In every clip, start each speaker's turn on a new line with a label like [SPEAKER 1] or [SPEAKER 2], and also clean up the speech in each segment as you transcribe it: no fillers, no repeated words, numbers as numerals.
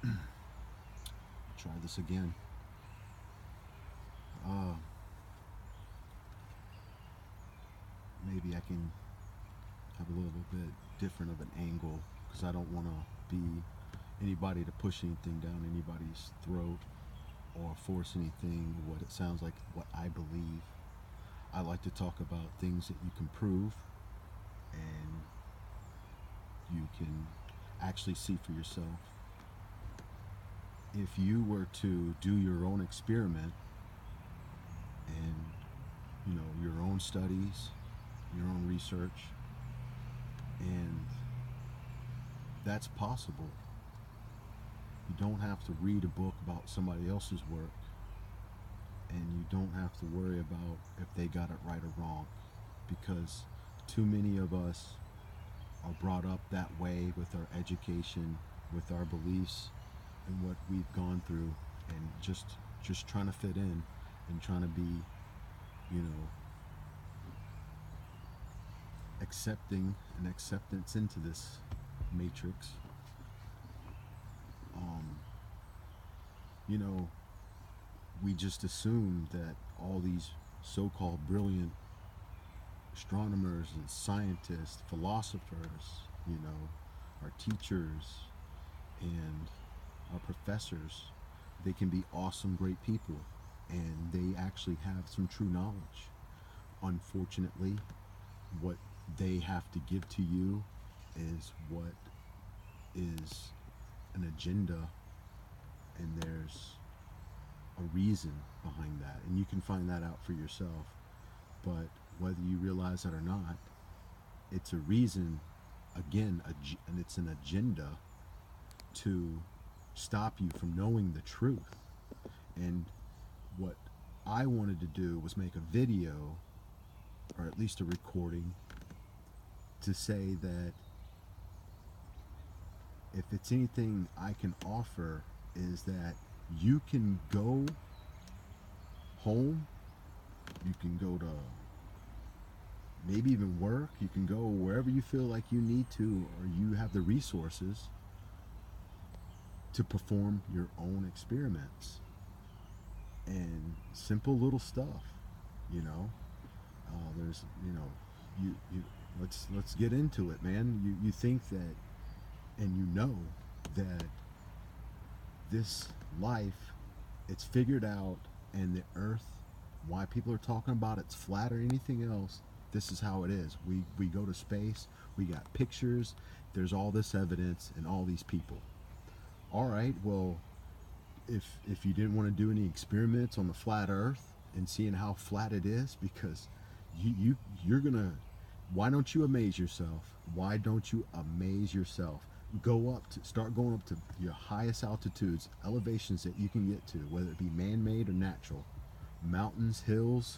[SPEAKER 1] right, try this again. Uh, Maybe I can have a little bit different of an angle because I don't want to be anybody to push anything down anybody's throat or force anything. What it sounds like, what I believe. I like to talk about things that you can prove and you can actually see for yourself. If you were to do your own experiment and your own studies, your own research, and that's possible. You don't have to read a book about somebody else's work, and you don't have to worry about if they got it right or wrong, because too many of us are brought up that way with our education, with our beliefs, and what we've gone through, and just trying to fit in and trying to be, you know, accepting and acceptance into this matrix. Um, you know, we just assume that all these so-called brilliant astronomers and scientists, philosophers, our teachers and our professors, they can be awesome, great people, and they actually have some true knowledge. Unfortunately, what they have to give to you is what is an agenda, and there's a reason behind that, and you can find that out for yourself. But whether you realize it or not, it's a reason, again, and it's an agenda to stop you from knowing the truth. And what I wanted to do was make a video, or at least a recording, to say that if it's anything I can offer, is that you can go home, you can go to maybe even work, you can go wherever you feel like you need to, or you have the resources to perform your own experiments. And simple little stuff, you know. There's, you let's get into it, man. You think that, and you know that this life, it's figured out, and the earth, why people are talking about it's flat or anything else, this is how it is. We go to space, we got pictures, there's all this evidence and all these people. All right, well, if you didn't want to do any experiments on the flat earth and seeing how flat it is, because you're gonna, why don't you amaze yourself? Why don't you amaze yourself? Go up to, start going up to your highest altitudes, elevations that you can get to, whether it be man-made or natural, mountains, hills,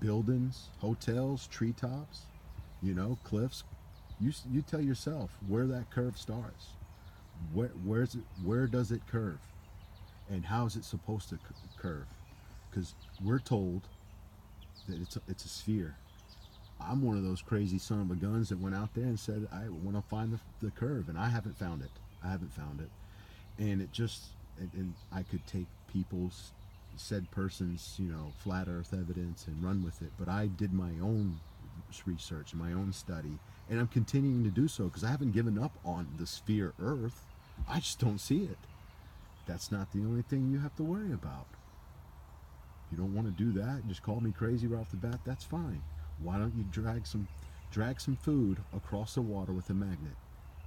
[SPEAKER 1] buildings, hotels, treetops, cliffs. You tell yourself where that curve starts. Where does it curve, and how is it supposed to curve? Because we're told that it's a sphere. I'm one of those crazy son of a guns that went out there and said I want to find the curve, and I haven't found it. I haven't found it, and it just, and I could take people's, said person's, flat Earth evidence and run with it, but I did my own research and my own study, and I'm continuing to do so because I haven't given up on the sphere Earth. I just don't see it. That's not the only thing you have to worry about. You don't want to do that and just call me crazy right off the bat, that's fine. Why don't you drag some food across the water with a magnet?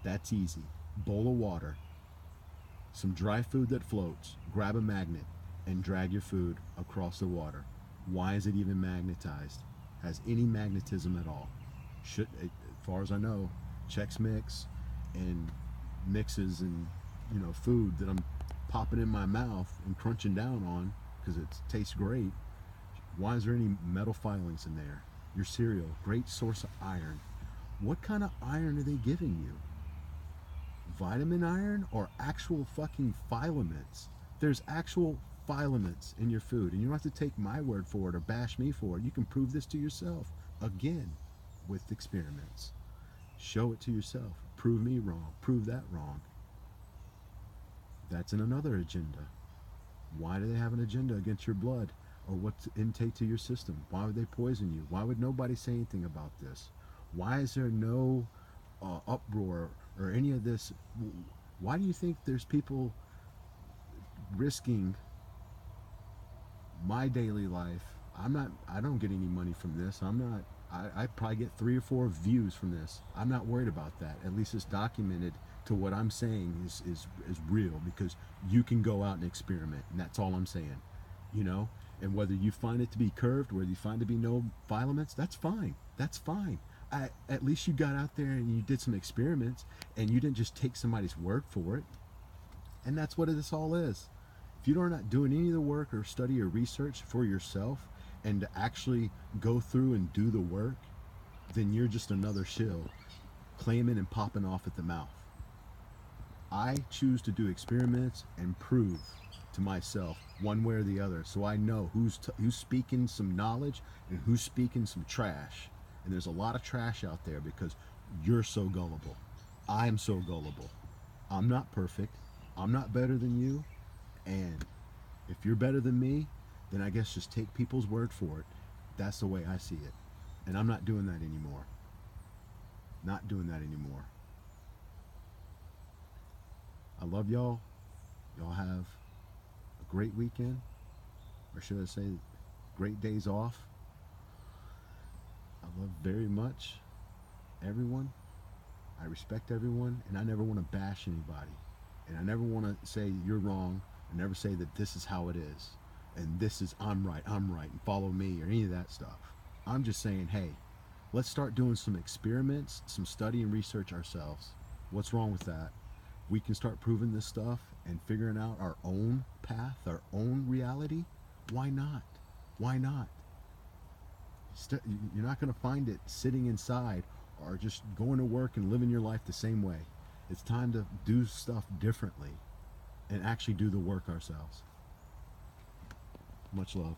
[SPEAKER 1] That's easy. Bowl of water, some dry food that floats, grab a magnet and drag your food across the water. Why is it even magnetized? Has any magnetism at all? As far as I know, Chex Mix and mixes and food that I'm popping in my mouth and crunching down on because it tastes great. Why is there any metal filings in there? Your cereal, great source of iron. What kind of iron are they giving you? Vitamin iron or actual fucking filaments? There's actual filaments in your food, and you don't have to take my word for it or bash me for it. You can prove this to yourself, again, with experiments. Show it to yourself. Prove me wrong. Prove that wrong. That's in another agenda. Why do they have an agenda against your blood or what's intake to your system? Why would they poison you? Why would nobody say anything about this? Why is there no uproar or any of this? Why do you think there's people risking my daily life? I don't get any money from this. I probably get 3 or 4 views from this. I'm not worried about that. At least it's documented to what I'm saying is real, because you can go out and experiment, and that's all I'm saying. You know, and whether you find it to be curved, whether you find it to be no filaments, that's fine. That's fine. At least you got out there and you did some experiments, and you didn't just take somebody's word for it. And that's what this all is. If you're not doing any of the work or study or research for yourself and to actually go through and do the work, then you're just another shill claiming and popping off at the mouth. I choose to do experiments and prove to myself one way or the other, so I know who's speaking some knowledge and who's speaking some trash. And there's a lot of trash out there because you're so gullible. I'm so gullible. I'm not perfect. I'm not better than you. And if you're better than me, then I guess just take people's word for it. That's the way I see it. And I'm not doing that anymore. Not doing that anymore. I love y'all. Y'all have a great weekend. Or should I say, great days off. I love very much everyone. I respect everyone. And I never want to bash anybody. And I never want to say you're wrong. I never say that this is how it is. And this is I'm right, and follow me, or any of that stuff. I'm just saying, hey, let's start doing some experiments, some study and research ourselves. What's wrong with that? We can start proving this stuff and figuring out our own path, our own reality. Why not? Why not? You're not going to find it sitting inside or just going to work and living your life the same way. It's time to do stuff differently and actually do the work ourselves. Much love.